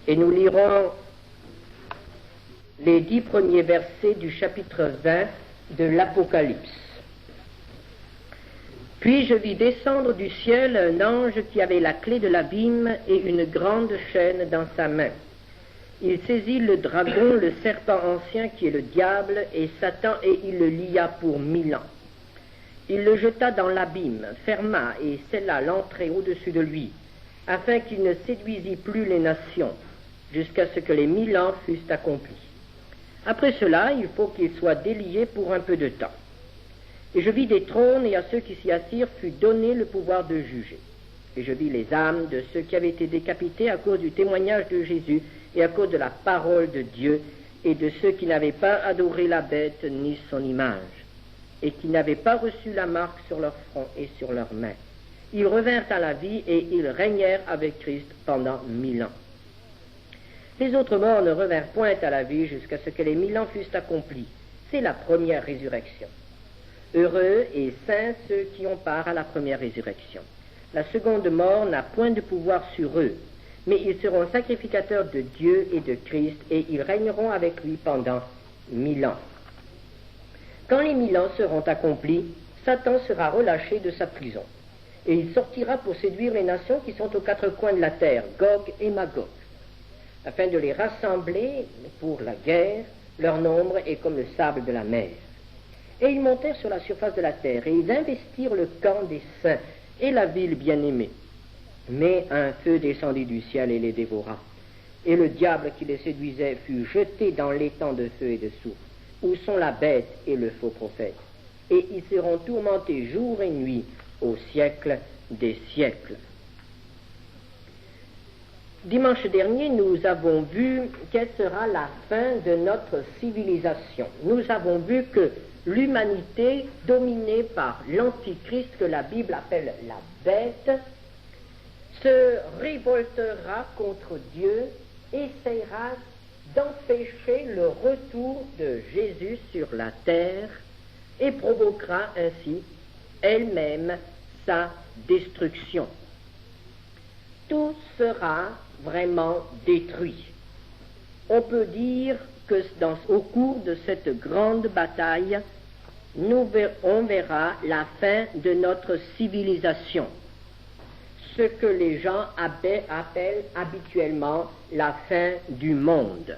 Et nous lirons les 10 premiers versets du chapitre 20 de l'Apocalypse. Puis je vis descendre du ciel un ange qui avait la clé de l'abîme et une grande chaîne dans sa main. Il saisit le dragon, le serpent ancien qui est le diable et Satan, et il le lia pour 1000 ans. Il le jeta dans l'abîme, ferma et scella l'entrée au-dessus de lui, afin qu'il ne séduisît plus les nations, jusqu'à ce que les 1000 ans fussent accomplis. Après cela, il faut qu'il soit délié pour un peu de temps. Et je vis des trônes, et à ceux qui s'y assirent fut donné le pouvoir de juger. Et je vis les âmes de ceux qui avaient été décapités à cause du témoignage de Jésus et à cause de la parole de Dieu, et de ceux qui n'avaient pas adoré la bête ni son image, et qui n'avaient pas reçu la marque sur leur front et sur leurs mains. Ils revinrent à la vie, et ils régnèrent avec Christ pendant 1000 ans. Les autres morts ne revinrent point à la vie jusqu'à ce que les 1000 ans fussent accomplis. C'est la première résurrection. Heureux et saints ceux qui ont part à la première résurrection. La seconde mort n'a point de pouvoir sur eux, mais ils seront sacrificateurs de Dieu et de Christ, et ils régneront avec lui pendant 1000 ans. Quand les 1000 ans seront accomplis, Satan sera relâché de sa prison, et il sortira pour séduire les nations qui sont aux 4 coins de la terre, Gog et Magog, afin de les rassembler pour la guerre. Leur nombre est comme le sable de la mer. Et ils montèrent sur la surface de la terre, et ils investirent le camp des saints et la ville bien-aimée. Mais un feu descendit du ciel et les dévora. Et le diable qui les séduisait fut jeté dans l'étang de feu et de soufre, où sont la bête et le faux prophète. Et ils seront tourmentés jour et nuit au siècle des siècles. Dimanche dernier, nous avons vu quelle sera la fin de notre civilisation. Nous avons vu que l'humanité, dominée par l'Antichrist, que la Bible appelle la bête, se révoltera contre Dieu, essaiera d'empêcher le retour de Jésus sur la terre et provoquera ainsi elle-même sa destruction. Tout sera vraiment détruit. On peut dire que au cours de cette grande bataille, on verra la fin de notre civilisation, ce que les gens appellent habituellement la fin du monde.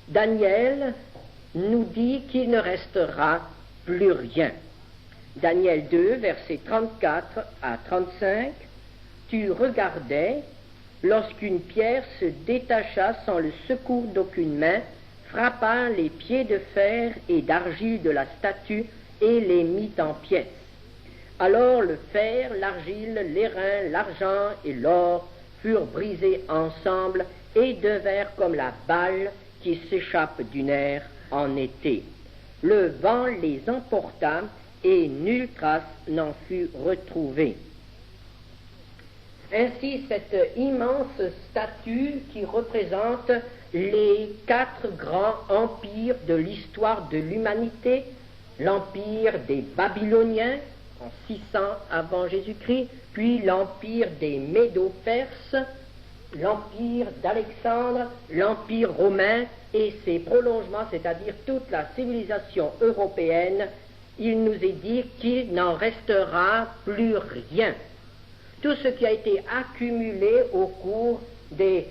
Daniel nous dit qu'il ne restera plus rien. Daniel 2, versets 34 à 35, « Tu regardais lorsqu'une pierre se détacha sans le secours d'aucune main, frappa les pieds de fer et d'argile de la statue et les mit en pièces. Alors le fer, l'argile, l'airain, l'argent et l'or furent brisés ensemble et devinrent comme la balle qui s'échappe du nerf en été. Le vent les emporta et nulle trace n'en fut retrouvée. » Ainsi, cette immense statue qui représente les 4 grands empires de l'histoire de l'humanité, l'empire des Babyloniens en 600 avant Jésus-Christ, puis l'empire des Médo-Perses, l'empire d'Alexandre, l'empire romain et ses prolongements, c'est-à-dire toute la civilisation européenne, il nous est dit qu'il n'en restera plus rien. Tout ce qui a été accumulé au cours des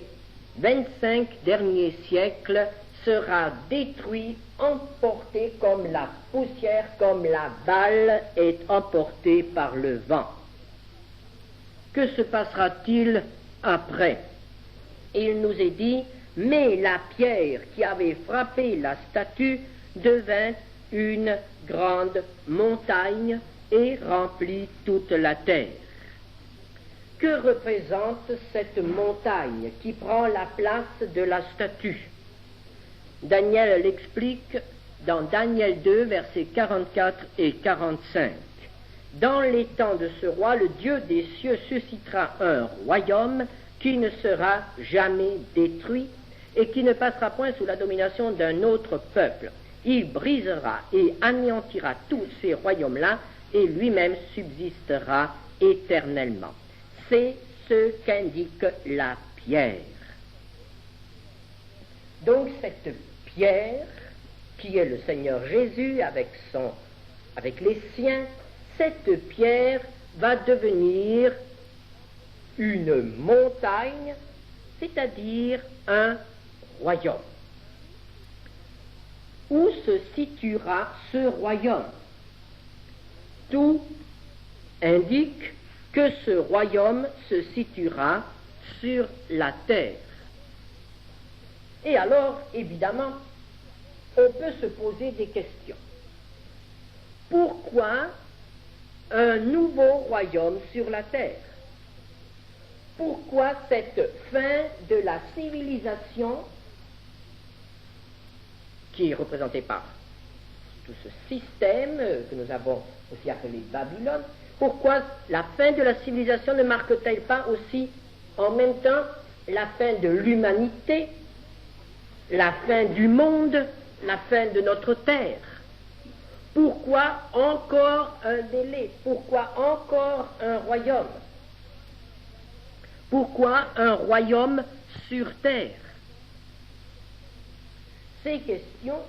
25 derniers siècles sera détruit, emporté comme la poussière, comme la balle est emportée par le vent. Que se passera-t-il après? Il nous est dit, mais la pierre qui avait frappé la statue devint une grande montagne et remplit toute la terre. Que représente cette montagne qui prend la place de la statue? Daniel l'explique dans Daniel 2, versets 44 et 45. Dans les temps de ce roi, le Dieu des cieux suscitera un royaume qui ne sera jamais détruit et qui ne passera point sous la domination d'un autre peuple. Il brisera et anéantira tous ces royaumes-là et lui-même subsistera éternellement. C'est ce qu'indique la pierre. Donc cette pierre, qui est le Seigneur Jésus avec les siens, cette pierre va devenir une montagne, c'est-à-dire un royaume. Où se situera ce royaume? Tout indique que ce royaume se situera sur la terre. Et alors, évidemment, on peut se poser des questions. Pourquoi un nouveau royaume sur la terre? Pourquoi cette fin de la civilisation qui est représentée par tout ce système que nous avons aussi appelé Babylone? Pourquoi la fin de la civilisation ne marque-t-elle pas aussi en même temps la fin de l'humanité, la fin du monde, la fin de notre terre? Pourquoi encore un délai? Pourquoi encore un royaume? Pourquoi un royaume sur terre? Ces questions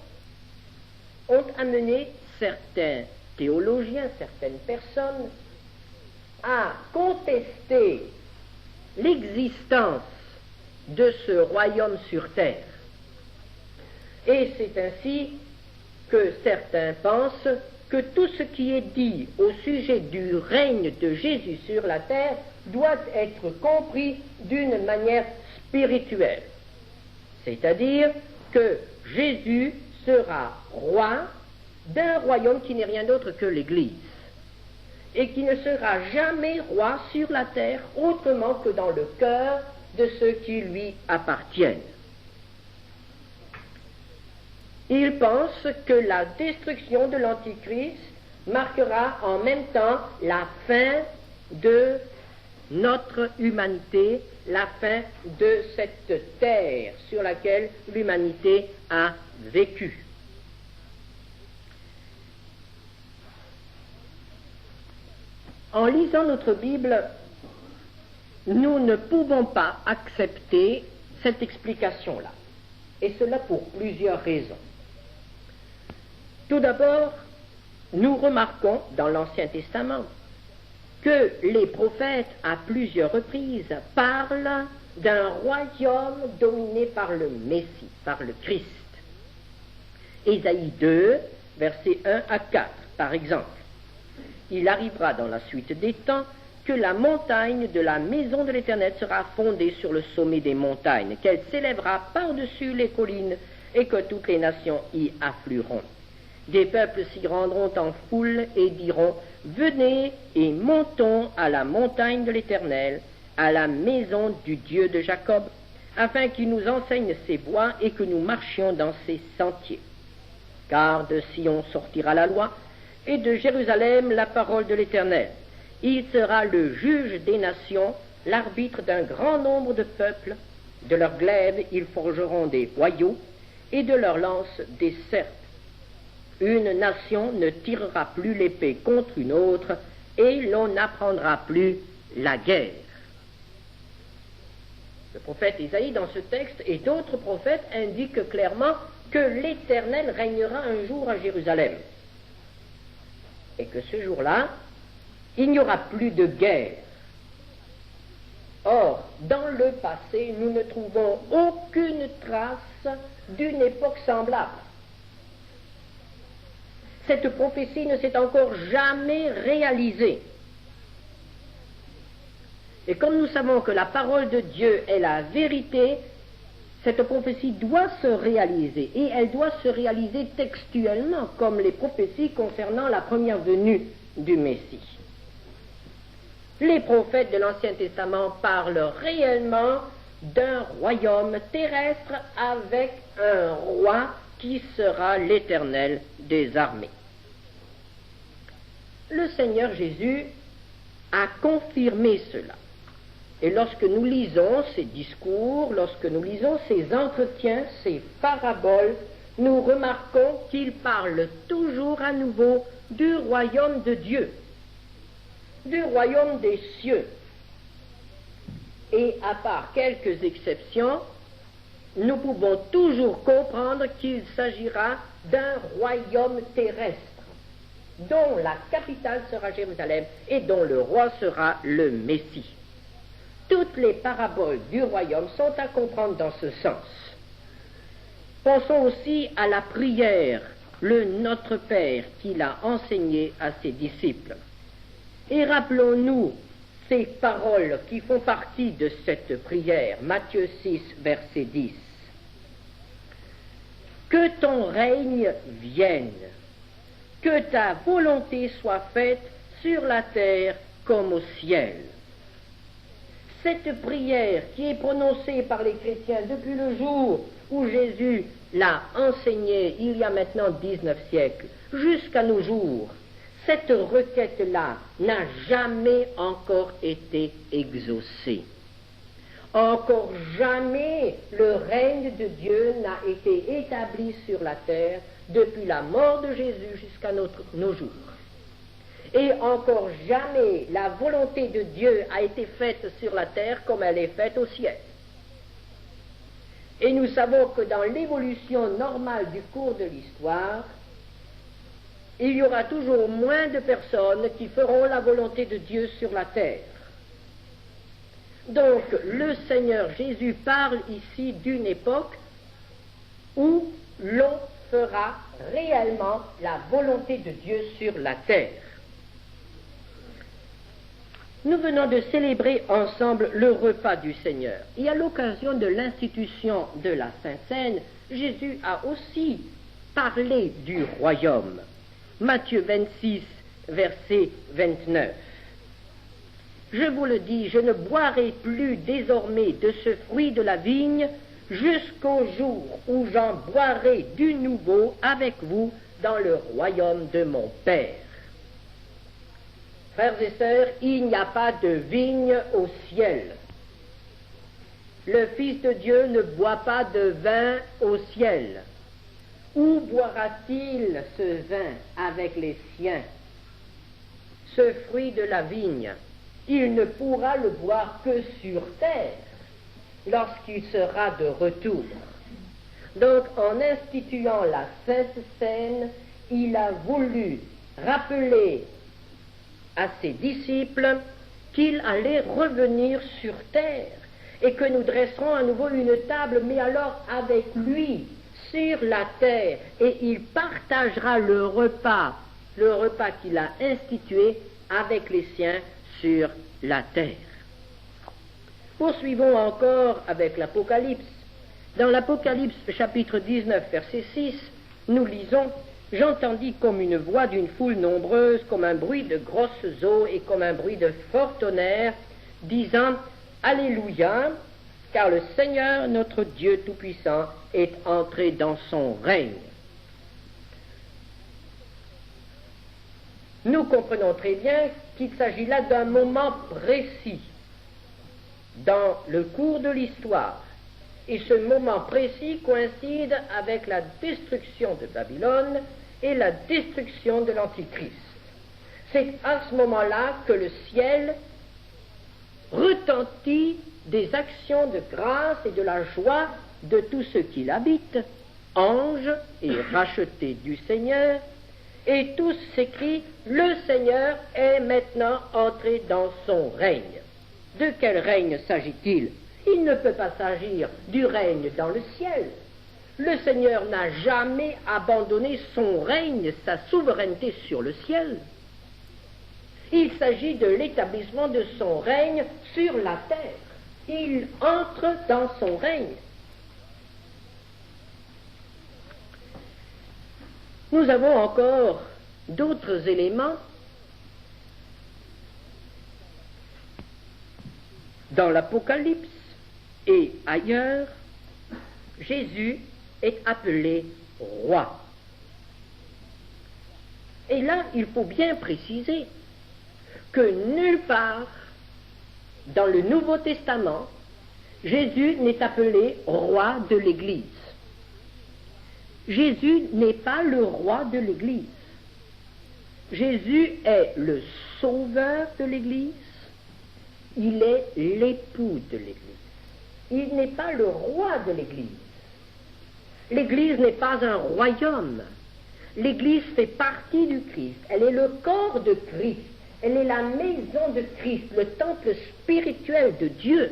ont amené certains théologiens, certaines personnes à contester l'existence de ce royaume sur terre. Et c'est ainsi que certains pensent que tout ce qui est dit au sujet du règne de Jésus sur la terre doit être compris d'une manière spirituelle. C'est-à-dire que Jésus sera roi d'un royaume qui n'est rien d'autre que l'Église, et qui ne sera jamais roi sur la terre autrement que dans le cœur de ceux qui lui appartiennent. Il pense que la destruction de l'Antichrist marquera en même temps la fin de notre humanité, la fin de cette terre sur laquelle l'humanité a vécu. En lisant notre Bible, nous ne pouvons pas accepter cette explication-là, et cela pour plusieurs raisons. Tout d'abord, nous remarquons dans l'Ancien Testament que les prophètes, à plusieurs reprises, parlent d'un royaume dominé par le Messie, par le Christ. Ésaïe 2, versets 1 à 4, par exemple. Il arrivera dans la suite des temps que la montagne de la maison de l'Éternel sera fondée sur le sommet des montagnes, qu'elle s'élèvera par-dessus les collines et que toutes les nations y afflueront. Des peuples s'y rendront en foule et diront « Venez et montons à la montagne de l'Éternel, à la maison du Dieu de Jacob, afin qu'il nous enseigne ses voies et que nous marchions dans ses sentiers. Car de Sion sortira la loi, et de Jérusalem la parole de l'Éternel. Il sera le juge des nations, l'arbitre d'un grand nombre de peuples. De leurs glaives ils forgeront des boyaux, et de leurs lances des serpes. Une nation ne tirera plus l'épée contre une autre, et l'on n'apprendra plus la guerre. » Le prophète Isaïe, dans ce texte, et d'autres prophètes indiquent clairement que l'Éternel régnera un jour à Jérusalem. Et que ce jour-là, il n'y aura plus de guerre. Or, dans le passé, nous ne trouvons aucune trace d'une époque semblable. Cette prophétie ne s'est encore jamais réalisée. Et comme nous savons que la parole de Dieu est la vérité, cette prophétie doit se réaliser, et elle doit se réaliser textuellement, comme les prophéties concernant la première venue du Messie. Les prophètes de l'Ancien Testament parlent réellement d'un royaume terrestre avec un roi qui sera l'Éternel des armées. Le Seigneur Jésus a confirmé cela. Et lorsque nous lisons ces discours, lorsque nous lisons ces entretiens, ces paraboles, nous remarquons qu'il parle toujours à nouveau du royaume de Dieu, du royaume des cieux. et à part quelques exceptions, nous pouvons toujours comprendre qu'il s'agira d'un royaume terrestre, dont la capitale sera Jérusalem et dont le roi sera le Messie. Toutes les paraboles du royaume sont à comprendre dans ce sens. Pensons aussi à la prière, le Notre Père qu'il a enseigné à ses disciples. Et rappelons-nous ces paroles qui font partie de cette prière, Matthieu 6, verset 10. Que ton règne vienne, que ta volonté soit faite sur la terre comme au ciel. Cette prière qui est prononcée par les chrétiens depuis le jour où Jésus l'a enseignée il y a maintenant 19 siècles, jusqu'à nos jours, cette requête-là n'a jamais encore été exaucée. Encore jamais le règne de Dieu n'a été établi sur la terre depuis la mort de Jésus jusqu'à nos jours. Et encore jamais la volonté de Dieu a été faite sur la terre comme elle est faite au ciel. Et nous savons que dans l'évolution normale du cours de l'histoire, il y aura toujours moins de personnes qui feront la volonté de Dieu sur la terre. Donc, le Seigneur Jésus parle ici d'une époque où l'on fera réellement la volonté de Dieu sur la terre. Nous venons de célébrer ensemble le repas du Seigneur. Et à l'occasion de l'institution de la Sainte Seine, Jésus a aussi parlé du royaume. Matthieu 26, verset 29. Je vous le dis, je ne boirai plus désormais de ce fruit de la vigne jusqu'au jour où j'en boirai du nouveau avec vous dans le royaume de mon Père. Frères et sœurs, il n'y a pas de vigne au ciel. Le Fils de Dieu ne boit pas de vin au ciel. Où boira-t-il ce vin avec les siens? Ce fruit de la vigne, il ne pourra le boire que sur terre, lorsqu'il sera de retour. Donc, en instituant la Sainte Seine, il a voulu rappeler à ses disciples qu'il allait revenir sur terre et que nous dresserons à nouveau une table, mais alors avec lui, sur la terre, et il partagera le repas qu'il a institué avec les siens sur la terre. Poursuivons encore avec l'Apocalypse. Dans l'Apocalypse chapitre 19, verset 6, nous lisons « J'entendis comme une voix d'une foule nombreuse, comme un bruit de grosses eaux et comme un bruit de fort tonnerre, disant « Alléluia, car le Seigneur, notre Dieu Tout-Puissant, est entré dans son règne. » Nous comprenons très bien qu'il s'agit là d'un moment précis dans le cours de l'histoire. Et ce moment précis coïncide avec la destruction de Babylone et la destruction de l'Antichrist. C'est à ce moment-là que le ciel retentit des actions de grâce et de la joie de tous ceux qui l'habitent, anges et rachetés du Seigneur, et tous s'écrient « Le Seigneur est maintenant entré dans son règne ». De quel règne s'agit-il? Il ne peut pas s'agir du règne dans le ciel. Le Seigneur n'a jamais abandonné son règne, sa souveraineté sur le ciel. Il s'agit de l'établissement de son règne sur la terre. Il entre dans son règne. Nous avons encore d'autres éléments dans l'Apocalypse et ailleurs. Jésus est appelé roi. Et là, il faut bien préciser que nulle part dans le Nouveau Testament, Jésus n'est appelé roi de l'Église. Jésus n'est pas le roi de l'Église. Jésus est le sauveur de l'Église, il est l'époux de l'Église. Il n'est pas le roi de l'Église. L'Église n'est pas un royaume. L'Église fait partie du Christ. Elle est le corps de Christ. Elle est la maison de Christ, le temple spirituel de Dieu.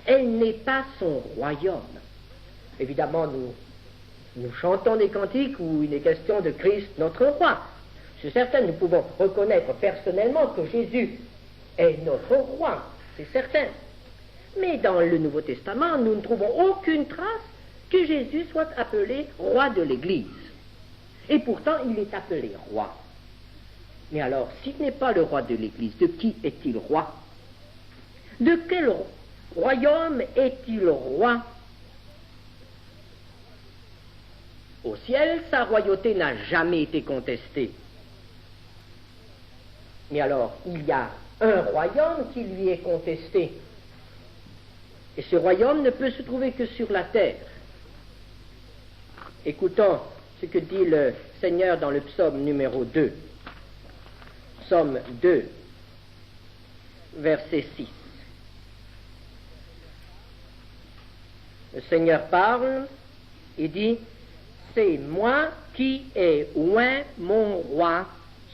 Elle n'est pas son royaume. Évidemment, nous chantons des cantiques où il est question de Christ, notre roi. C'est certain, nous pouvons reconnaître personnellement que Jésus est notre roi, c'est certain. Mais dans le Nouveau Testament, nous ne trouvons aucune trace que Jésus soit appelé roi de l'Église. Et pourtant, il est appelé roi. Mais alors, s'il n'est pas le roi de l'Église, de qui est-il roi? De quel royaume est-il roi? Au ciel, sa royauté n'a jamais été contestée. Mais alors, il y a un royaume qui lui est contesté. Et ce royaume ne peut se trouver que sur la terre. Écoutons ce que dit le Seigneur dans le psaume numéro 2. Psaume 2, verset 6. Le Seigneur parle et dit: c'est moi qui ai oint mon roi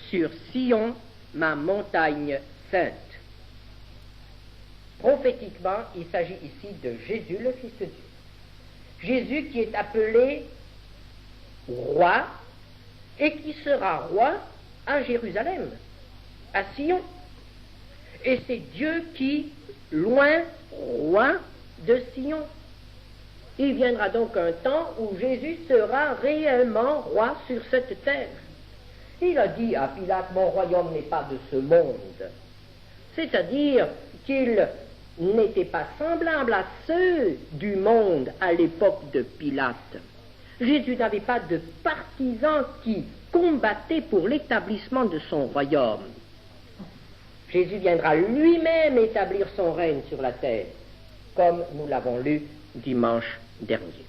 sur Sion, ma montagne sainte. Prophétiquement, il s'agit ici de Jésus, le Fils de Dieu. Jésus qui est appelé roi et qui sera roi à Jérusalem, à Sion. Et c'est Dieu qui loint roi de Sion. Il viendra donc un temps où Jésus sera réellement roi sur cette terre. Il a dit à Pilate: mon royaume n'est pas de ce monde. C'est-à-dire qu'il n'était pas semblable à ceux du monde à l'époque de Pilate. Jésus n'avait pas de partisans qui combattaient pour l'établissement de son royaume. Jésus viendra lui-même établir son règne sur la terre, comme nous l'avons lu dimanche dernier.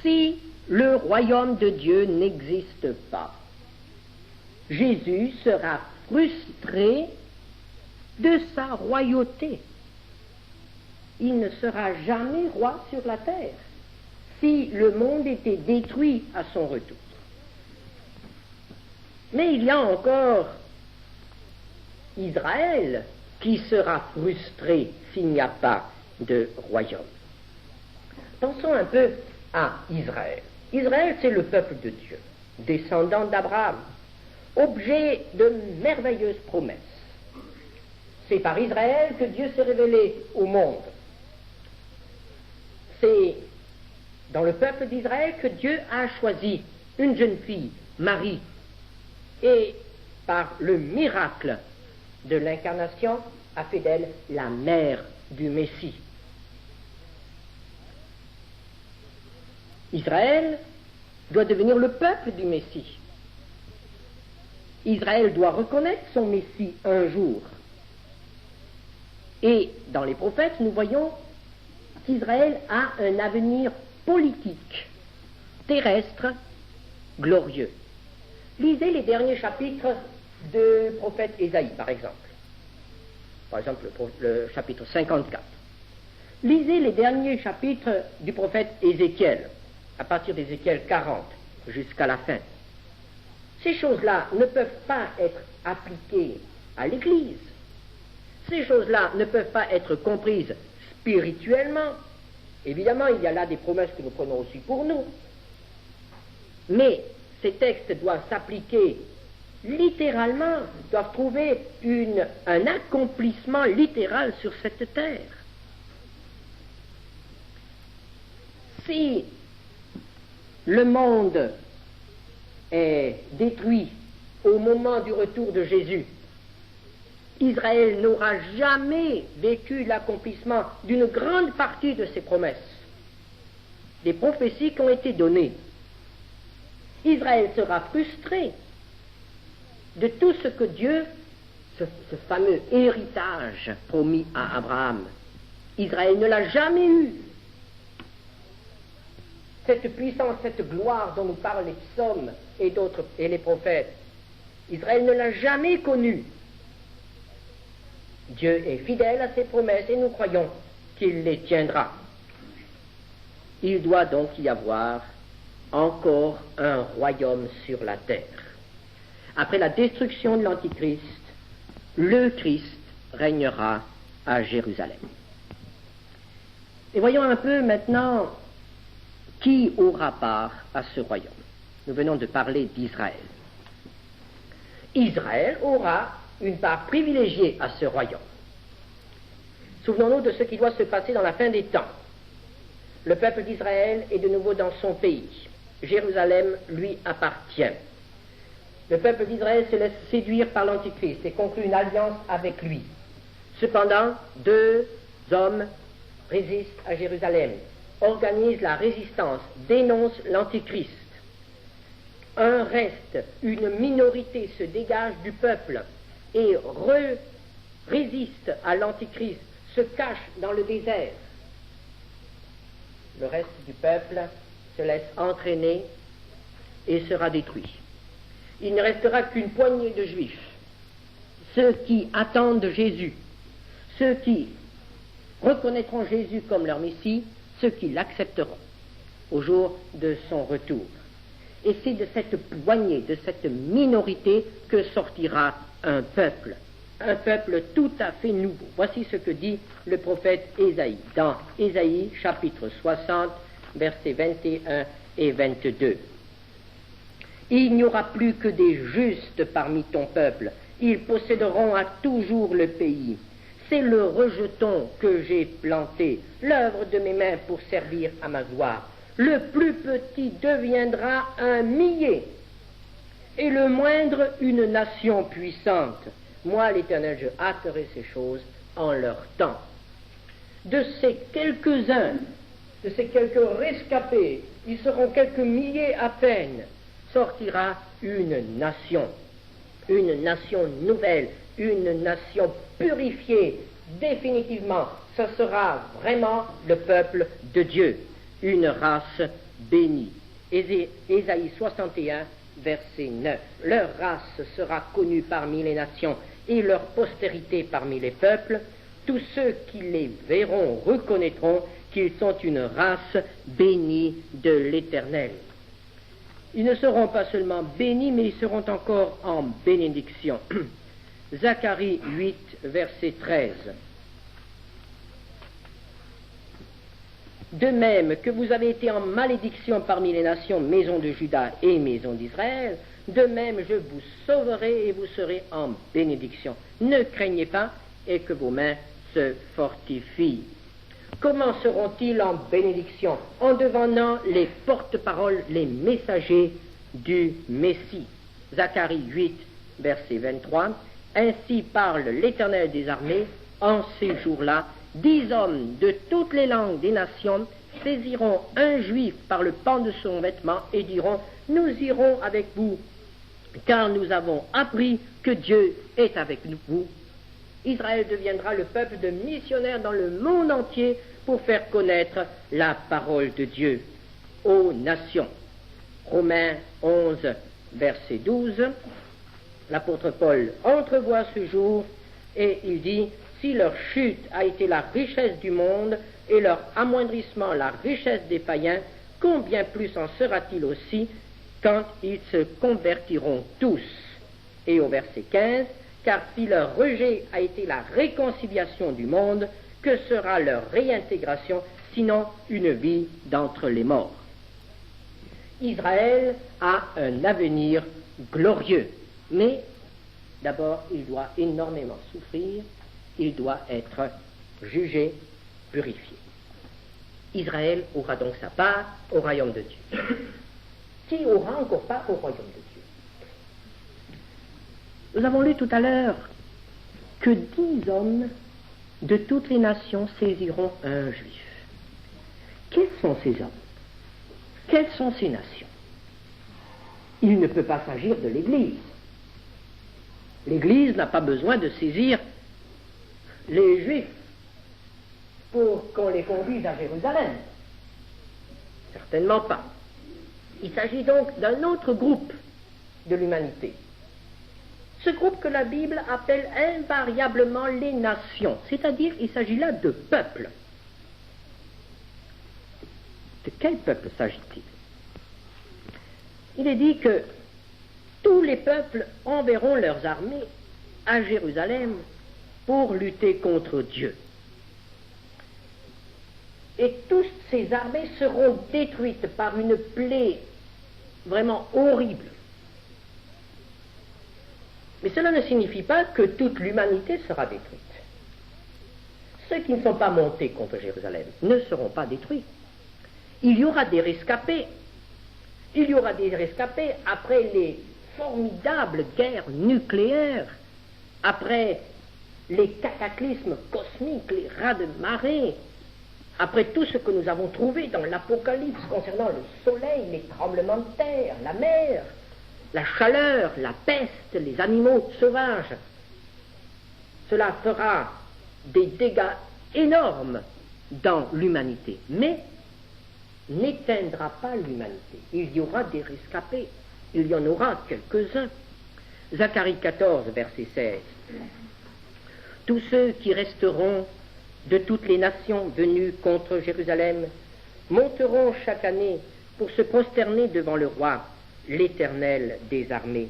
Si le royaume de Dieu n'existe pas, Jésus sera frustré de sa royauté. Il ne sera jamais roi sur la terre si le monde était détruit à son retour. Mais il y a encore Israël qui sera frustré s'il n'y a pas de royaume. Pensons un peu à Israël. Israël, c'est le peuple de Dieu, descendant d'Abraham, objet de merveilleuses promesses. C'est par Israël que Dieu s'est révélé au monde. C'est dans le peuple d'Israël que Dieu a choisi une jeune fille, Marie, et par le miracle de l'incarnation a fait d'elle la mère du Messie. Israël doit devenir le peuple du Messie. Israël doit reconnaître son Messie un jour. Et dans les prophètes, nous voyons qu'Israël a un avenir politique, terrestre, glorieux. Lisez les derniers chapitres du prophète Ésaïe, par exemple. Par exemple, le chapitre 54. Lisez les derniers chapitres du prophète Ézéchiel, à partir d'Ézéchiel 40 jusqu'à la fin. Ces choses-là ne peuvent pas être appliquées à l'Église. Ces choses-là ne peuvent pas être comprises spirituellement. Évidemment, il y a là des promesses que nous prenons aussi pour nous. Mais ces textes doivent s'appliquer littéralement, doivent trouver un accomplissement littéral sur cette terre. Si le monde est détruit au moment du retour de Jésus, Israël n'aura jamais vécu l'accomplissement d'une grande partie de ses promesses, des prophéties qui ont été données. Israël sera frustré de tout ce que Dieu, ce fameux héritage promis à Abraham, Israël ne l'a jamais eu. Cette puissance, cette gloire dont nous parlent les psaumes et les prophètes, Israël ne l'a jamais connue. Dieu est fidèle à ses promesses et nous croyons qu'il les tiendra. Il doit donc y avoir encore un royaume sur la terre. Après la destruction de l'Antichrist, le Christ régnera à Jérusalem. Et voyons un peu maintenant qui aura part à ce royaume. Nous venons de parler d'Israël. Israël aura une part privilégiée à ce royaume. Souvenons-nous de ce qui doit se passer dans la fin des temps. Le peuple d'Israël est de nouveau dans son pays. Jérusalem lui appartient. Le peuple d'Israël se laisse séduire par l'Antichrist et conclut une alliance avec lui. Cependant, deux hommes résistent à Jérusalem, organisent la résistance, dénoncent l'Antichrist. Un reste, une minorité se dégage du peuple et résiste à l'Antichrist, se cache dans le désert. Le reste du peuple se laisse entraîner et sera détruit. Il ne restera qu'une poignée de Juifs, ceux qui attendent Jésus, ceux qui reconnaîtront Jésus comme leur Messie, ceux qui l'accepteront au jour de son retour. Et c'est de cette poignée, de cette minorité que sortira un peuple tout à fait nouveau. Voici ce que dit le prophète Ésaïe, dans Ésaïe chapitre 60, versets 21 et 22. Il n'y aura plus que des justes parmi ton peuple, ils posséderont à toujours le pays. C'est le rejeton que j'ai planté, l'œuvre de mes mains pour servir à ma gloire. Le plus petit deviendra un millier, et le moindre une nation puissante. Moi, l'Éternel, je hâterai ces choses en leur temps. De ces quelques-uns, de ces quelques rescapés, ils seront quelques milliers à peine, sortira une nation nouvelle, une nation purifiée, définitivement. Ce sera vraiment le peuple de Dieu, une race bénie. Ésaïe 61, verset 9. Leur race sera connue parmi les nations et leur postérité parmi les peuples. Tous ceux qui les verront reconnaîtront qu'ils sont une race bénie de l'Éternel. Ils ne seront pas seulement bénis, mais ils seront encore en bénédiction. Zacharie 8, verset 13. De même que vous avez été en malédiction parmi les nations, maison de Juda et maison d'Israël, de même je vous sauverai et vous serez en bénédiction. Ne craignez pas et que vos mains se fortifient. Comment seront-ils en bénédiction? En devenant les porte-paroles, les messagers du Messie. Zacharie 8, verset 23. Ainsi parle l'Éternel des armées, en ces jours-là, 10 hommes de toutes les langues des nations saisiront un juif par le pan de son vêtement et diront: nous irons avec vous, car nous avons appris que Dieu est avec vous. Israël deviendra le peuple de missionnaires dans le monde entier pour faire connaître la parole de Dieu aux nations. Romains 11, verset 12. L'apôtre Paul entrevoit ce jour et il dit: si leur chute a été la richesse du monde et leur amoindrissement la richesse des païens, combien plus en sera-t-il aussi quand ils se convertiront tous? Et au verset 15, car si leur rejet a été la réconciliation du monde, que sera leur réintégration sinon une vie d'entre les morts? Israël a un avenir glorieux, mais d'abord il doit énormément souffrir, il doit être jugé, purifié. Israël aura donc sa part au royaume de Dieu. Qui aura encore part au royaume de Dieu? Nous avons lu tout à l'heure que 10 hommes de toutes les nations saisiront un juif. Quels sont ces hommes? Quelles sont ces nations? Il ne peut pas s'agir de l'Église. L'Église n'a pas besoin de saisir les Juifs pour qu'on les conduise à Jérusalem. Certainement pas. Il s'agit donc d'un autre groupe de l'humanité. ce groupe que la Bible appelle invariablement les nations, c'est-à-dire il s'agit là de peuples. De quel peuple s'agit-il? Il est dit que tous les peuples enverront leurs armées à Jérusalem pour lutter contre Dieu. Et toutes ces armées seront détruites par une plaie vraiment horrible. Mais cela ne signifie pas que toute l'humanité sera détruite. Ceux qui ne sont pas montés contre Jérusalem ne seront pas détruits. Il y aura des rescapés. Il y aura des rescapés après les formidables guerres nucléaires, après les cataclysmes cosmiques, les raz-de-marée, après tout ce que nous avons trouvé dans l'Apocalypse concernant le soleil, les tremblements de terre, la mer, la chaleur, la peste, les animaux sauvages. Cela fera des dégâts énormes dans l'humanité, mais n'éteindra pas l'humanité. Il y aura des rescapés, il y en aura quelques-uns. Zacharie 14, verset 16. Tous ceux qui resteront de toutes les nations venues contre Jérusalem monteront chaque année pour se prosterner devant le roi, l'Éternel des armées.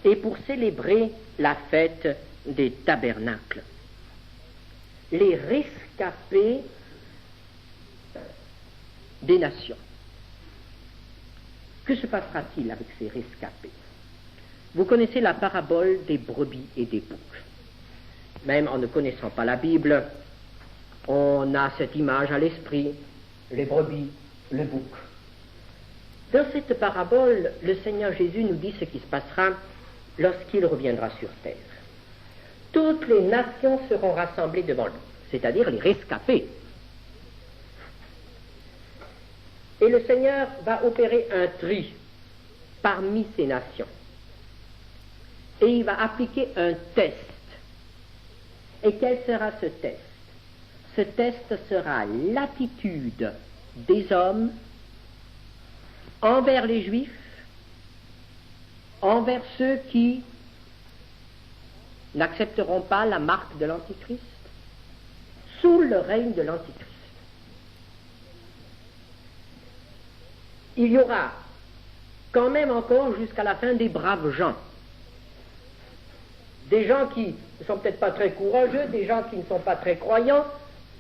Et pour célébrer la fête des tabernacles. Les rescapés des nations. Que se passera-t-il avec ces rescapés? Vous connaissez la parabole des brebis et des boucs. Même en ne connaissant pas la Bible, on a cette image à l'esprit, les brebis, le bouc. Dans cette parabole, le Seigneur Jésus nous dit ce qui se passera lorsqu'il reviendra sur terre. Toutes les nations seront rassemblées devant lui, c'est-à-dire les rescapés. Et le Seigneur va opérer un tri parmi ces nations. Et il va appliquer un test. Et quel sera ce test? Ce test sera l'attitude des hommes envers les Juifs, envers ceux qui n'accepteront pas la marque de l'Antichrist, sous le règne de l'Antichrist. Il y aura quand même encore jusqu'à la fin des braves gens. Des gens qui ne sont peut-être pas très courageux, des gens qui ne sont pas très croyants,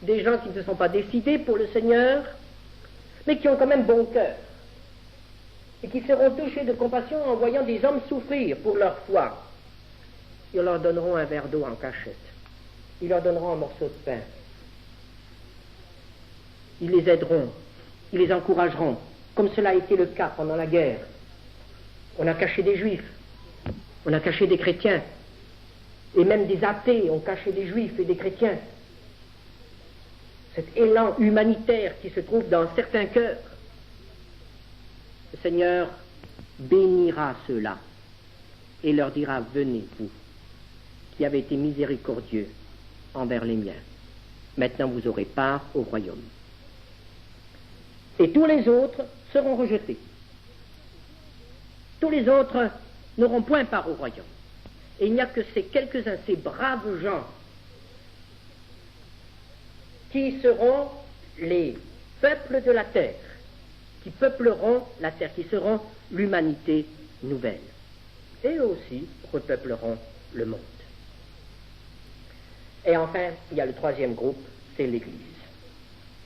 des gens qui ne se sont pas décidés pour le Seigneur, mais qui ont quand même bon cœur, et qui seront touchés de compassion en voyant des hommes souffrir pour leur foi. Ils leur donneront un verre d'eau en cachette, ils leur donneront un morceau de pain, ils les aideront, ils les encourageront, comme cela a été le cas pendant la guerre. On a caché des Juifs, on a caché des chrétiens, et même des athées ont caché des Juifs et des chrétiens. Cet élan humanitaire qui se trouve dans certains cœurs, le Seigneur bénira ceux-là et leur dira: venez, vous, qui avez été miséricordieux envers les miens, maintenant vous aurez part au royaume. Et tous les autres seront rejetés. Tous les autres n'auront point part au royaume. Et il n'y a que ces quelques-uns, ces braves gens, qui seront les peuples de la terre, qui peupleront la terre, qui seront l'humanité nouvelle. Et eux aussi repeupleront le monde. Et enfin, il y a le troisième groupe, c'est l'Église.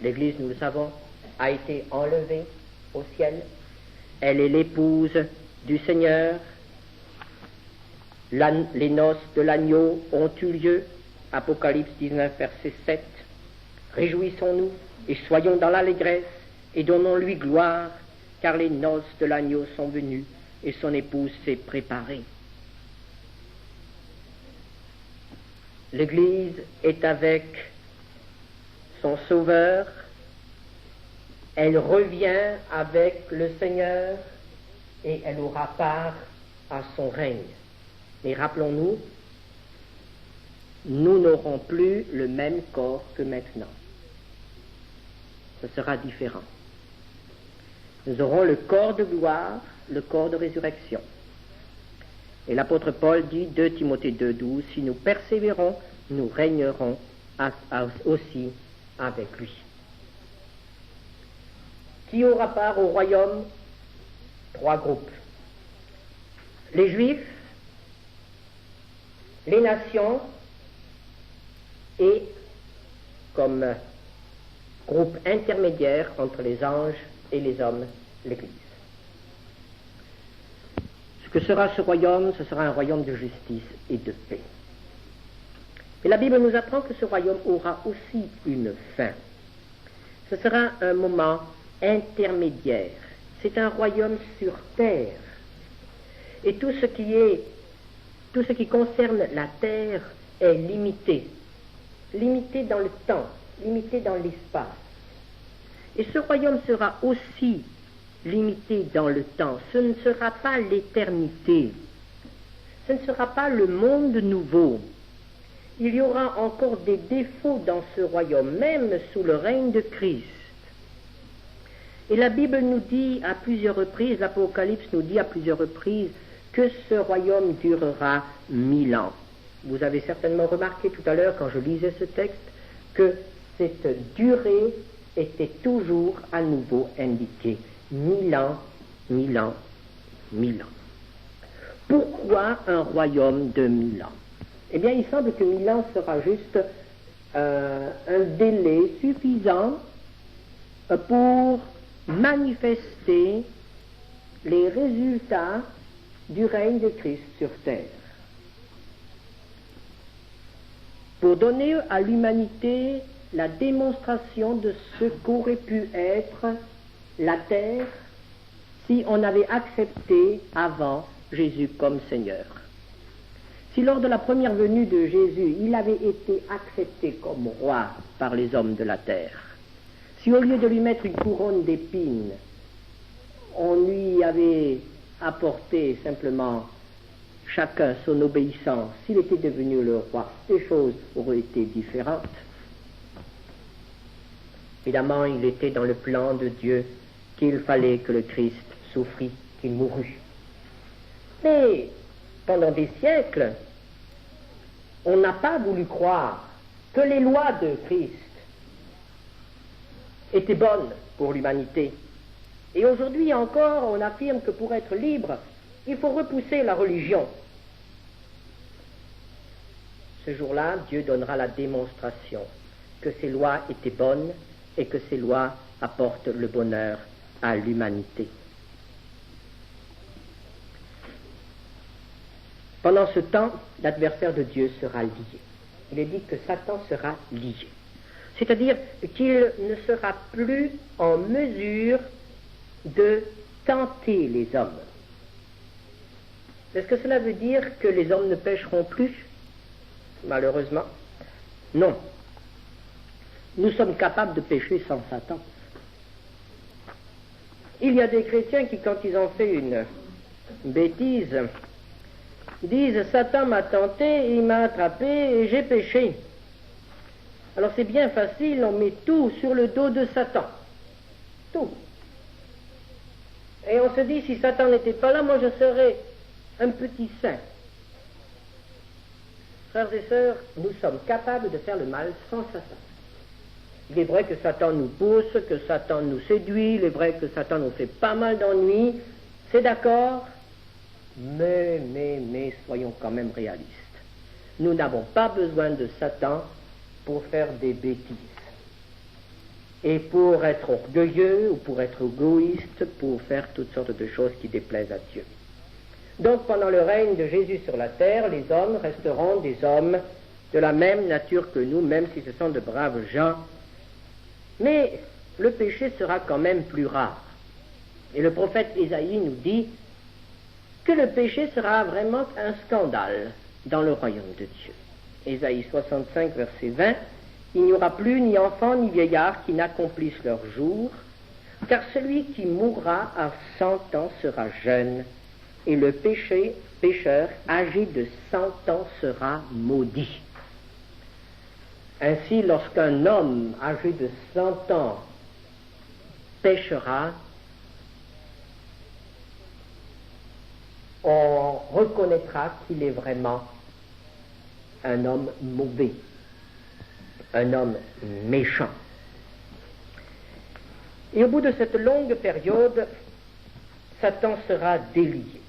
L'Église, nous le savons, a été enlevée au ciel. Elle est l'épouse du Seigneur. Les noces de l'agneau ont eu lieu. Apocalypse 19, verset 7. Réjouissons-nous et soyons dans l'allégresse et donnons-lui gloire, car les noces de l'agneau sont venues et son épouse s'est préparée. L'Église est avec son Sauveur. Elle revient avec le Seigneur et elle aura part à son règne. Mais rappelons-nous, nous n'aurons plus le même corps que maintenant. Ce sera différent. Nous aurons le corps de gloire, le corps de résurrection. Et l'apôtre Paul dit, 2 Timothée 2,12, si nous persévérons, nous régnerons aussi avec lui. Qui aura part au royaume? 3 groupes. Les Juifs, les nations et comme groupe intermédiaire entre les anges et les hommes, l'Église. Ce que sera ce royaume, ce sera un royaume de justice et de paix. Et la Bible nous apprend que ce royaume aura aussi une fin. Ce sera un moment intermédiaire. C'est un royaume sur terre. Et tout ce qui concerne la terre est limité. Limité dans le temps, limité dans l'espace. Et ce royaume sera aussi limité dans le temps. Ce ne sera pas l'éternité. Ce ne sera pas le monde nouveau. Il y aura encore des défauts dans ce royaume, même sous le règne de Christ. Et la Bible nous dit à plusieurs reprises, l'Apocalypse nous dit à plusieurs reprises, que ce royaume durera 1000 ans. Vous avez certainement remarqué tout à l'heure, quand je lisais ce texte, que cette durée était toujours à nouveau indiquée. 1000 ans, 1000 ans, 1000 ans. Pourquoi un royaume de 1000 ans? Eh bien, il semble que 1000 ans sera juste un délai suffisant pour manifester les résultats du règne de Christ sur terre. Pour donner à l'humanité la démonstration de ce qu'aurait pu être la terre si on avait accepté avant Jésus comme Seigneur. Si lors de la première venue de Jésus, il avait été accepté comme roi par les hommes de la terre, si au lieu de lui mettre une couronne d'épines, on lui avait apporté simplement chacun son obéissance, s'il était devenu le roi, les choses auraient été différentes. Évidemment, il était dans le plan de Dieu qu'il fallait que le Christ souffrît, qu'il mourût. Mais pendant des siècles, on n'a pas voulu croire que les lois de Christ étaient bonnes pour l'humanité. Et aujourd'hui encore, on affirme que pour être libre, il faut repousser la religion. Ce jour-là, Dieu donnera la démonstration que ces lois étaient bonnes et que ces lois apportent le bonheur à l'humanité. Pendant ce temps, l'adversaire de Dieu sera lié. Il est dit que Satan sera lié. C'est-à-dire qu'il ne sera plus en mesure de tenter les hommes. Est-ce que cela veut dire que les hommes ne pécheront plus? Malheureusement, non. Nous sommes capables de pécher sans Satan. Il y a des chrétiens qui, quand ils ont fait une bêtise, disent « Satan m'a tenté, il m'a attrapé et j'ai péché ». Alors c'est bien facile, on met tout sur le dos de Satan. Tout. Et on se dit, si Satan n'était pas là, moi je serais un petit saint. Frères et sœurs, nous sommes capables de faire le mal sans Satan. Il est vrai que Satan nous pousse, que Satan nous séduit, il est vrai que Satan nous fait pas mal d'ennuis, c'est d'accord, mais soyons quand même réalistes. Nous n'avons pas besoin de Satan pour faire des bêtises. Et pour être orgueilleux ou pour être égoïste, pour faire toutes sortes de choses qui déplaisent à Dieu. Donc pendant le règne de Jésus sur la terre, les hommes resteront des hommes de la même nature que nous, même si ce sont de braves gens. Mais le péché sera quand même plus rare. Et le prophète Ésaïe nous dit que le péché sera vraiment un scandale dans le royaume de Dieu. Ésaïe 65, verset 20, « Il n'y aura plus ni enfant ni vieillard qui n'accomplissent leur jour, car celui qui mourra à 100 ans sera jeune, et le pécheur âgé de 100 ans sera maudit. » Ainsi, lorsqu'un homme âgé de 100 ans péchera, on reconnaîtra qu'il est vraiment un homme mauvais, un homme méchant. Et au bout de cette longue période, Satan sera délié.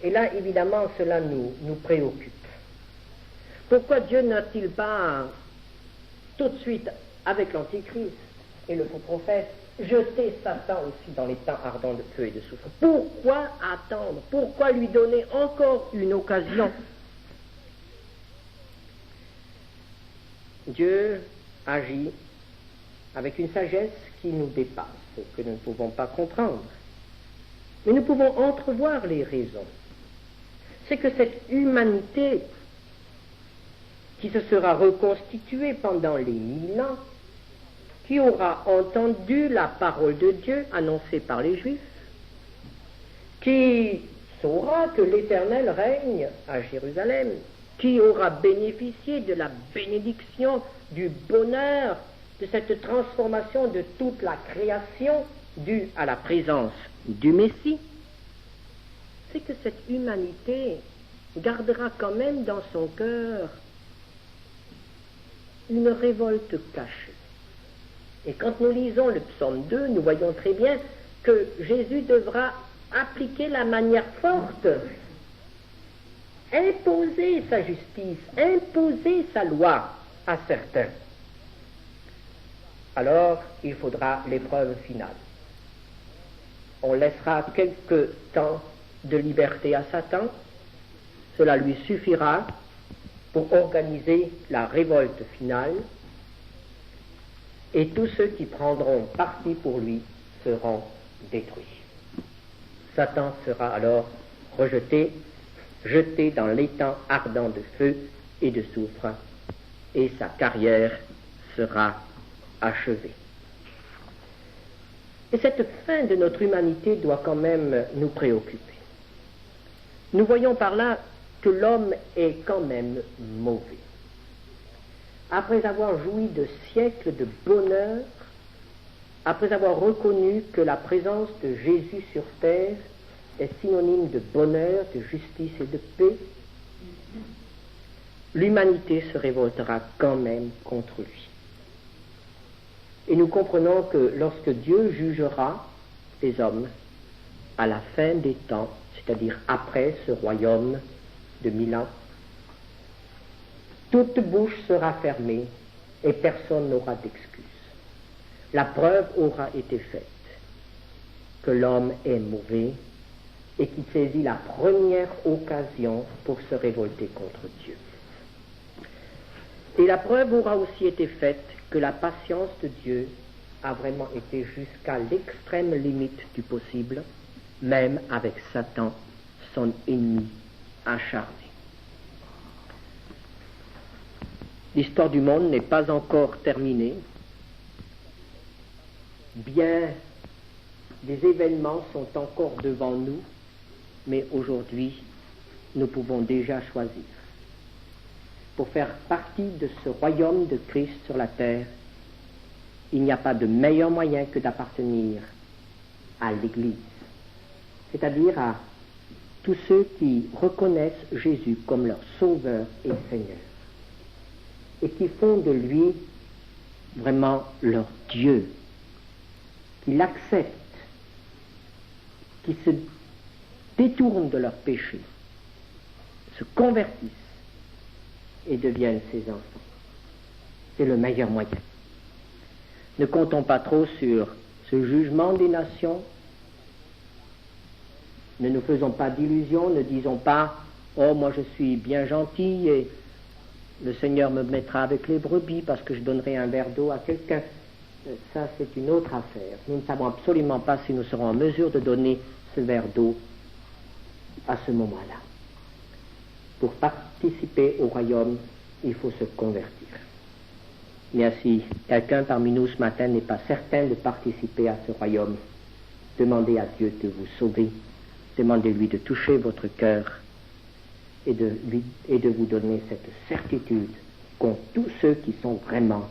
Et là, évidemment, cela nous préoccupe. Pourquoi Dieu n'a-t-il pas tout de suite, avec l'Antichrist et le faux prophète, jeté Satan aussi dans les temps ardents de feu et de souffle? Pourquoi attendre? Pourquoi lui donner encore une occasion? Dieu agit avec une sagesse qui nous dépasse, que nous ne pouvons pas comprendre. Mais nous pouvons entrevoir les raisons. C'est que cette humanité qui se sera reconstituée pendant les 1000 ans, qui aura entendu la parole de Dieu annoncée par les Juifs, qui saura que l'Éternel règne à Jérusalem, qui aura bénéficié de la bénédiction, du bonheur, de cette transformation de toute la création due à la présence du Messie, c'est que cette humanité gardera quand même dans son cœur une révolte cachée. Et quand nous lisons le psaume 2, nous voyons très bien que Jésus devra appliquer la manière forte, imposer sa justice, imposer sa loi à certains. Alors, il faudra l'épreuve finale. On laissera quelque temps de liberté à Satan, cela lui suffira pour organiser la révolte finale, et tous ceux qui prendront parti pour lui seront détruits. Satan sera alors rejeté, jeté dans l'étang ardent de feu et de soufre, et sa carrière sera achevée. Et cette fin de notre humanité doit quand même nous préoccuper. Nous voyons par là que l'homme est quand même mauvais. Après avoir joui de siècles de bonheur, après avoir reconnu que la présence de Jésus sur terre est synonyme de bonheur, de justice et de paix, l'humanité se révoltera quand même contre lui. Et nous comprenons que lorsque Dieu jugera les hommes à la fin des temps, c'est-à-dire après ce royaume de 1000 ans, toute bouche sera fermée et personne n'aura d'excuse. La preuve aura été faite que l'homme est mauvais et qu'il saisit la première occasion pour se révolter contre Dieu. Et la preuve aura aussi été faite que la patience de Dieu a vraiment été jusqu'à l'extrême limite du possible, même avec Satan, son ennemi acharné. L'histoire du monde n'est pas encore terminée. Bien des événements sont encore devant nous, mais aujourd'hui, nous pouvons déjà choisir. Pour faire partie de ce royaume de Christ sur la terre, il n'y a pas de meilleur moyen que d'appartenir à l'Église, c'est-à-dire à tous ceux qui reconnaissent Jésus comme leur Sauveur et Seigneur, et qui font de lui vraiment leur Dieu, qui l'acceptent, qui se détournent de leurs péchés, se convertissent et deviennent ses enfants. C'est le meilleur moyen. Ne comptons pas trop sur ce jugement des nations. Ne nous faisons pas d'illusions, ne disons pas « Oh, moi je suis bien gentil et le Seigneur me mettra avec les brebis parce que je donnerai un verre d'eau à quelqu'un. » Ça, c'est une autre affaire. Nous ne savons absolument pas si nous serons en mesure de donner ce verre d'eau à ce moment-là. Pour participer au royaume, il faut se convertir. Mais si quelqu'un parmi nous ce matin n'est pas certain de participer à ce royaume, demandez à Dieu de vous sauver, demandez-lui de toucher votre cœur et de vous donner cette certitude qu'ont tous ceux qui sont vraiment